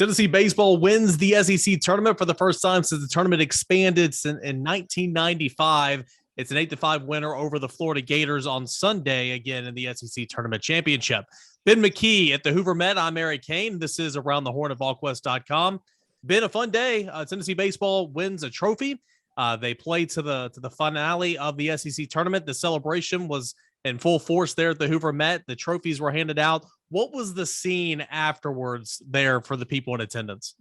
Tennessee baseball wins the SEC tournament for the first time since the tournament expanded in 1995. It's an 8-5 winner over the Florida Gators on Sunday, again in the SEC tournament championship. Ben McKee at the Hoover Met. I'm Eric Cain. This is Around the Horn at Volquest.com. Been a fun day. Tennessee baseball wins a trophy. They played to the finale of the SEC tournament. The celebration was in full force there at the Hoover Met. The trophies were handed out. What was the scene afterwards there for the people in attendance?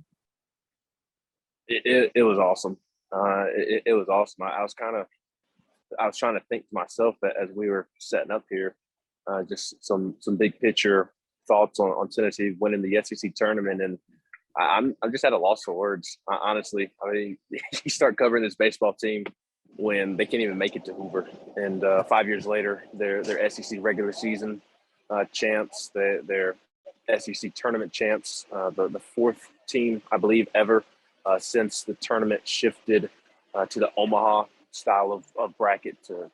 It was awesome. It was awesome. I was trying to think to myself that as we were setting up here, just some big picture thoughts on Tennessee winning the SEC tournament, and I'm just at a loss for words. Honestly, I mean, you start covering this baseball team when they can't even make it to Hoover, and 5 years later, they're SEC regular season champs, they're SEC tournament champs, the fourth team I believe ever since the tournament shifted to the Omaha style of bracket to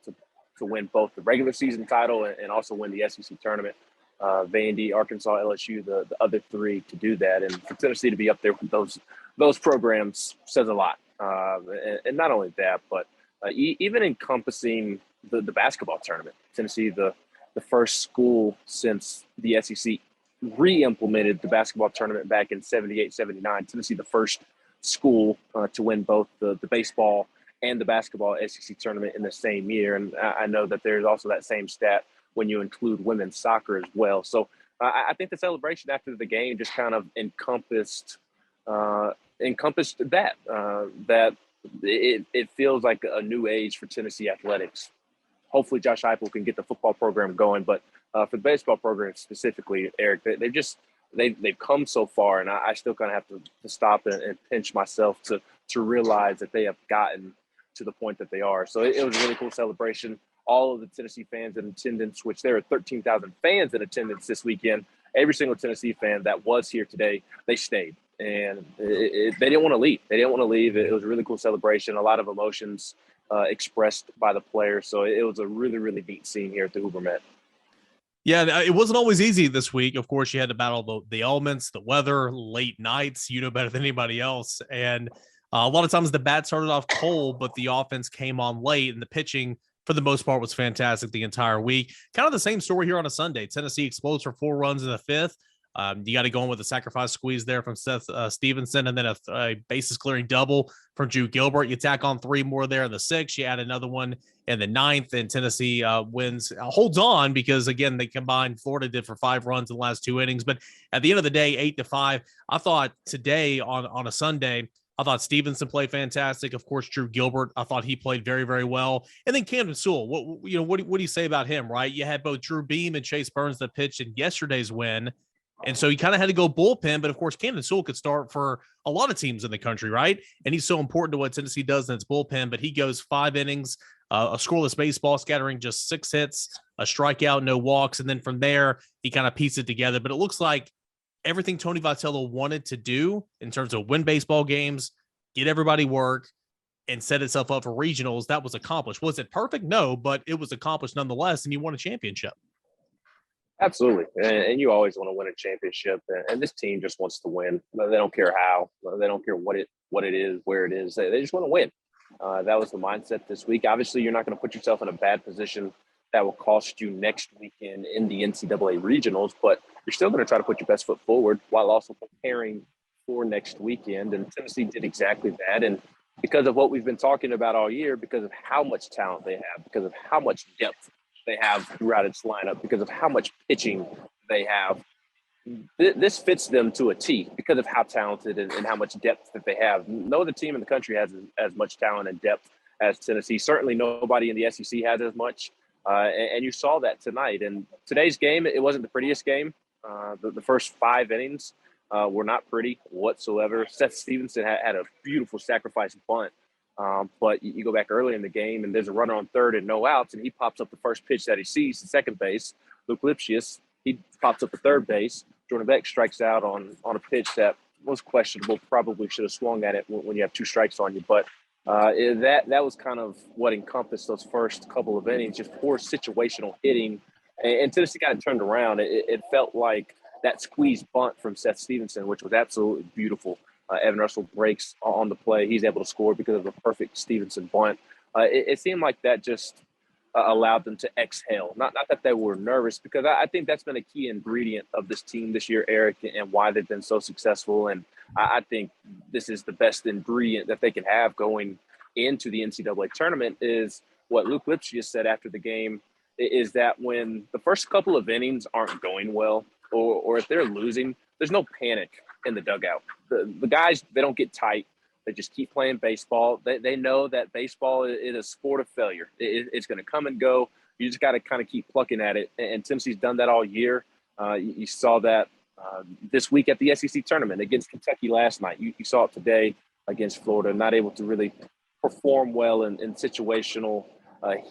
win both the regular season title and also win the SEC tournament. Vandy, Arkansas, LSU, the other three to do that, and for Tennessee to be up there with those programs says a lot. And not only that, but even encompassing the basketball tournament. Tennessee, the first school since the SEC re-implemented the basketball tournament back in 78, 79. Tennessee, the first school to win both the baseball and the basketball SEC tournament in the same year. And I know that there's also that same stat when you include women's soccer as well. So I think the celebration after the game just kind of encompassed that it feels like a new age for Tennessee athletics. Hopefully Josh Heupel can get the football program going, but for the baseball program specifically, Eric, they've come so far, and I still kind of have to stop and pinch myself to realize that they have gotten to the point that they are. So it was a really cool celebration. All of the Tennessee fans in attendance, which there are 13,000 fans in attendance this weekend, every single Tennessee fan that was here today, they stayed. And they didn't want to leave. They didn't want to leave. It was a really cool celebration, a lot of emotions expressed by the players. So it was a really, really neat scene here at the Hoover Met. Yeah, it wasn't always easy this week. Of course, you had to battle the elements, the weather, late nights. You know better than anybody else. And a lot of times the bat started off cold, but the offense came on late, and the pitching, for the most part, was fantastic the entire week. Kind of the same story here on a Sunday. Tennessee explodes for 4 runs in the fifth. You got to go in with a sacrifice squeeze there from Seth Stevenson, and then a bases clearing double from Drew Gilbert. You tack on 3 more there in the sixth. You add another one in the ninth, and Tennessee holds on because, again, they combined. Florida did for 5 runs in the last 2 innings. But at the end of the day, 8-5. I thought today on a Sunday, I thought Stevenson played fantastic. Of course, Drew Gilbert, I thought he played very, very well. And then Camden Sewell, what do you say about him, right? You had both Drew Beam and Chase Burns that pitched in yesterday's win. And so he kind of had to go bullpen, but of course, Camden Sewell could start for a lot of teams in the country, right? And he's so important to what Tennessee does in its bullpen, but he goes 5 innings, a scoreless baseball, scattering just 6 hits, a strikeout, no walks. And then from there, he kind of pieced it together. But it looks like everything Tony Vitello wanted to do in terms of win baseball games, get everybody work, and set itself up for regionals, that was accomplished. Was it perfect? No, but it was accomplished nonetheless, and you won a championship. Absolutely. And you always want to win a championship. And this team just wants to win. They don't care how. They don't care what it is, where it is. They just want to win. That was the mindset this week. Obviously, you're not going to put yourself in a bad position that will cost you next weekend in the NCAA regionals, but you're still going to try to put your best foot forward while also preparing for next weekend. And Tennessee did exactly that. And because of what we've been talking about all year, because of how much talent they have, because of how much depth they have throughout its lineup, because of how much pitching they have, this fits them to a T because of how talented and how much depth that they have. No other team in the country has as much talent and depth as Tennessee. Certainly nobody in the SEC has as much. And you saw that tonight. And today's game, it wasn't the prettiest game. The first 5 innings were not pretty whatsoever. Seth Stevenson had a beautiful sacrifice bunt. But you go back early in the game, and there's a runner on third and no outs, and he pops up the first pitch that he sees to second base. Luke Lipsius, he pops up to third base. Jordan Beck strikes out on a pitch that was questionable. Probably should have swung at it when you have 2 strikes on you. But that was kind of what encompassed those first couple of innings, just poor situational hitting. And Tennessee got it turned around. It felt like that squeeze bunt from Seth Stevenson, which was absolutely beautiful. Evan Russell breaks on the play. He's able to score because of a perfect Stevenson bunt. It seemed like that just allowed them to exhale. Not that they were nervous, because I think that's been a key ingredient of this team this year, Eric, and why they've been so successful. And I think this is the best ingredient that they can have going into the NCAA tournament, is what Luke Lipsky said after the game, is that when the first couple of innings aren't going well, or if they're losing, there's no panic in the dugout. The guys, they don't get tight. They just keep playing baseball. They know that baseball is a sport of failure. It's going to come and go. You just got to kind of keep plucking at it. And Tennessee's done that all year. You saw that this week at the SEC tournament against Kentucky last night. You saw it today against Florida, not able to really perform well in situational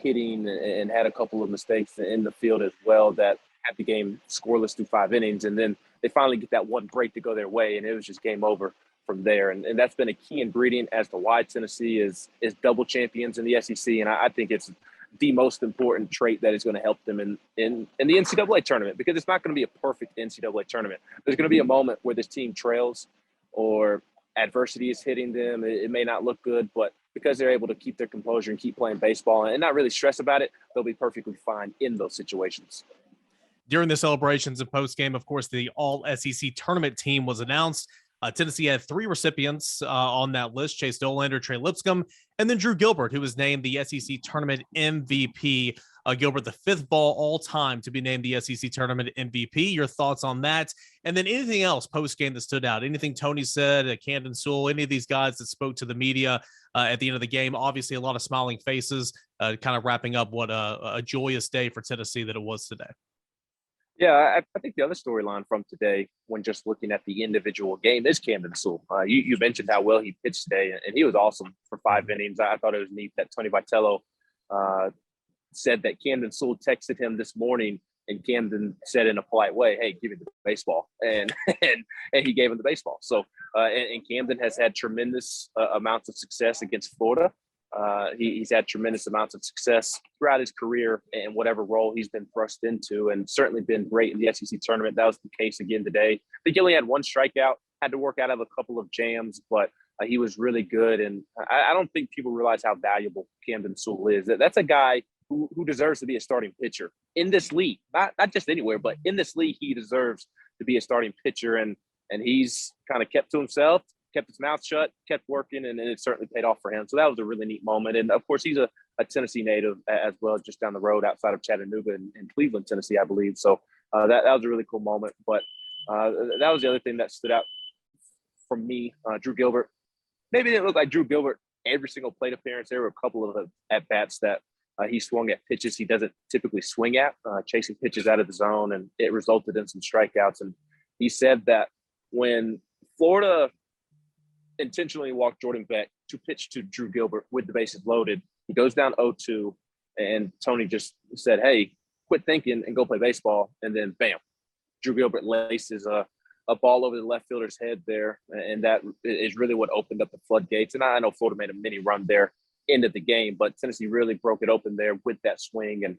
hitting, and had a couple of mistakes in the field as well that had the game scoreless through 5 innings. And then they finally get that one break to go their way, and it was just game over from there. And that's been a key ingredient as to why Tennessee is double champions in the SEC. And I think it's the most important trait that is going to help them in the NCAA tournament, because it's not going to be a perfect NCAA tournament. There's going to be a moment where this team trails or adversity is hitting them. It may not look good, but because they're able to keep their composure and keep playing baseball and not really stress about it, they'll be perfectly fine in those situations. During the celebrations and post-game, of course, the All-SEC tournament team was announced. Tennessee had 3 recipients on that list: Chase Dolander, Trey Lipscomb, and then Drew Gilbert, who was named the SEC tournament MVP. Gilbert, the 5th ball all time to be named the SEC tournament MVP. Your thoughts on that? And then anything else post-game that stood out? Anything Tony said, Camden Sewell, any of these guys that spoke to the media at the end of the game? Obviously, a lot of smiling faces, kind of wrapping up what a joyous day for Tennessee that it was today. Yeah, I think the other storyline from today, when just looking at the individual game, is Camden Sewell. You mentioned how well he pitched today, and he was awesome for 5 innings. I thought it was neat that Tony Vitello said that Camden Sewell texted him this morning, and Camden said in a polite way, "Hey, give me the baseball," and he gave him the baseball. So, and Camden has had tremendous amounts of success against Florida. He's had tremendous amounts of success throughout his career in whatever role he's been thrust into, and certainly been great in the SEC tournament. That was the case again today. I think he only had 1 strikeout, had to work out of a couple of jams, but he was really good. And I don't think people realize how valuable Camden Sewell is. That's a guy who deserves to be a starting pitcher in this league, not just anywhere, but in this league. He deserves to be a starting pitcher, and he's kind of kept to himself, kept his mouth shut, kept working, and it certainly paid off for him. So that was a really neat moment. And of course, he's a Tennessee native as well, just down the road outside of Chattanooga in Cleveland, Tennessee, I believe. So that was a really cool moment. But that was the other thing that stood out for me. Drew Gilbert, maybe it didn't look like Drew Gilbert every single plate appearance. There were a couple of at-bats that he swung at pitches he doesn't typically swing at, chasing pitches out of the zone, and it resulted in some strikeouts. And he said that when Florida intentionally walked Jordan Beck to pitch to Drew Gilbert with the bases loaded, he goes down 0-2, and Tony just said, "Hey, quit thinking and go play baseball." And then bam, Drew Gilbert laces a ball over the left fielder's head there, and that is really what opened up the floodgates. And I know Florida made a mini run there, ended the game, but Tennessee really broke it open there with that swing. And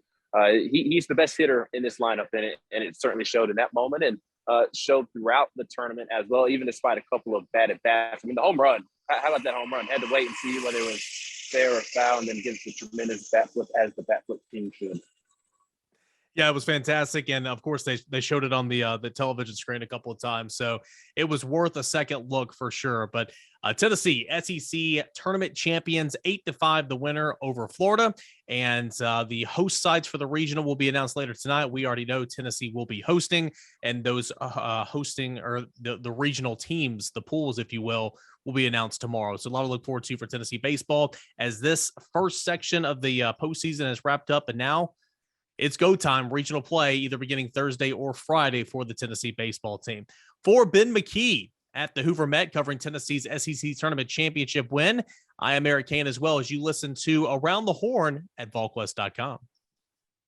he's the best hitter in this lineup, and it certainly showed in that moment, and showed throughout the tournament as well, even despite a couple of bad at-bats. I mean, the home run, how about that home run? Had to wait and see whether it was fair or foul, and then gives the tremendous bat flip as the bat flip team should. Yeah, it was fantastic, and of course they showed it on the television screen a couple of times, so it was worth a second look for sure. But Tennessee SEC tournament champions, 8-5 the winner over Florida, and the host sites for the regional will be announced later tonight. We already know Tennessee will be hosting, and those hosting, or the regional teams, the pools, if you will be announced tomorrow. So a lot to look forward to for Tennessee baseball as this first section of the postseason is wrapped up, and now it's go time. Regional play either beginning Thursday or Friday for the Tennessee baseball team. For Ben McKee at the Hoover Met, covering Tennessee's SEC tournament championship win, I am Eric Cain, as well as you listen to Around the Horn at Volquest.com.